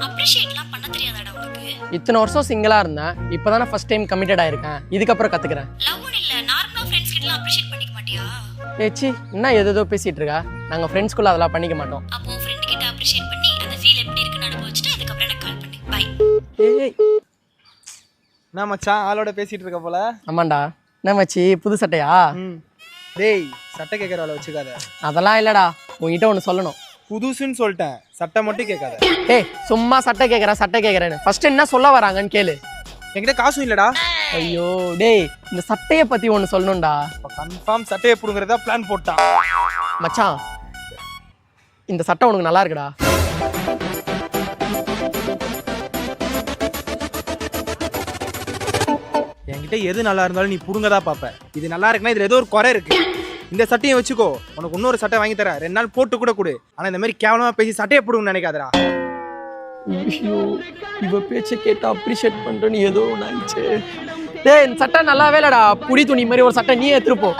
அப்ரிஷியேட்லாம் பண்ண தெரியாதாடா உனக்கு? இத்தனை வருஷம் சிங்கிளா இருந்தேன், இப்பதானே ஃபர்ஸ்ட் டைம் கமிட்டட் ஆயிருக்கேன். இதுக்கப்புறம் கத்துக்கிறேன். லவ்னு இல்ல, நார்மலா ஃப்ரெண்ட்ஸ் கிட்டலாம் அப்ரிஷியேட் பண்ணிக்க மாட்டியா? ஏச்சி என்ன ஏதோ பேசிட்டு இருக்கா? நாங்க ஃப்ரெண்ட்ஸ்குள்ள அதெல்லாம் பண்ணிக்க மாட்டோம். அப்போ ஃப்ரெண்ட் கிட்ட அப்ரிஷியேட் பண்ணி அந்த ஃபீல் எப்படி இருக்குன்னு அனுபவிச்சுட்டு அதுக்கப்புறம் எனக்கு கால் பண்ணு. பை. ஏய் என்ன மச்சான் ஆளோட பேசிட்டு இருக்க போல? ஆமாண்டா. என்ன மச்சி புது சட்டையா? டேய் சட்டை கேட்கற வேலை வச்சுக்காத. அதெல்லாம் இல்லடா, உன்கிட்ட ஒன்று சொல்லணும். புதுசுன்னு சொல்லிட்டேன், சட்டை மட்டும் கேட்காத. ஏய் சும்மா சட்டை கேட்கறேன்னு ஃபர்ஸ்ட் என்ன சொல்ல வராங்கன்னு கேளு. என்கிட்ட காசும் இல்லடா. ஐயோ டேய், இந்த சட்டையை பத்தி ஒன்று சொல்லணும்டா. கன்ஃபார்ம் சட்டையை புடுங்கறதா பிளான் போட்டான் மச்சான். இந்த சட்டை உனக்கு நல்லா இருக்குடா. என்கிட்ட எது நல்லா இருந்தாலும் நீ புடுங்கதா பாப்ப. இது நல்லா இருக்குன்னா இதுல ஏதோ ஒரு குறை இருக்கு. இந்த சட்டையை வச்சுக்கோ, உனக்கு இன்னொரு சட்டை வாங்கி தரேன், 2 நாள் போட்டு கூட கொடு. ஆனா இந்த மாதிரி கேவலமா பேசி சட்டையை புடுங்கன்னு நினைக்காதடா. ஐயோ இவ பேச்சை கேட்டு அப்ரிஷியேட் பண்றேன்னு ஏதோ நினைச்சு. டேய் இந்த சட்டை நல்லாவே இல்லடா, புடி துணி மாதிரி ஒரு சட்டை நீ எடுத்துட்டு போ.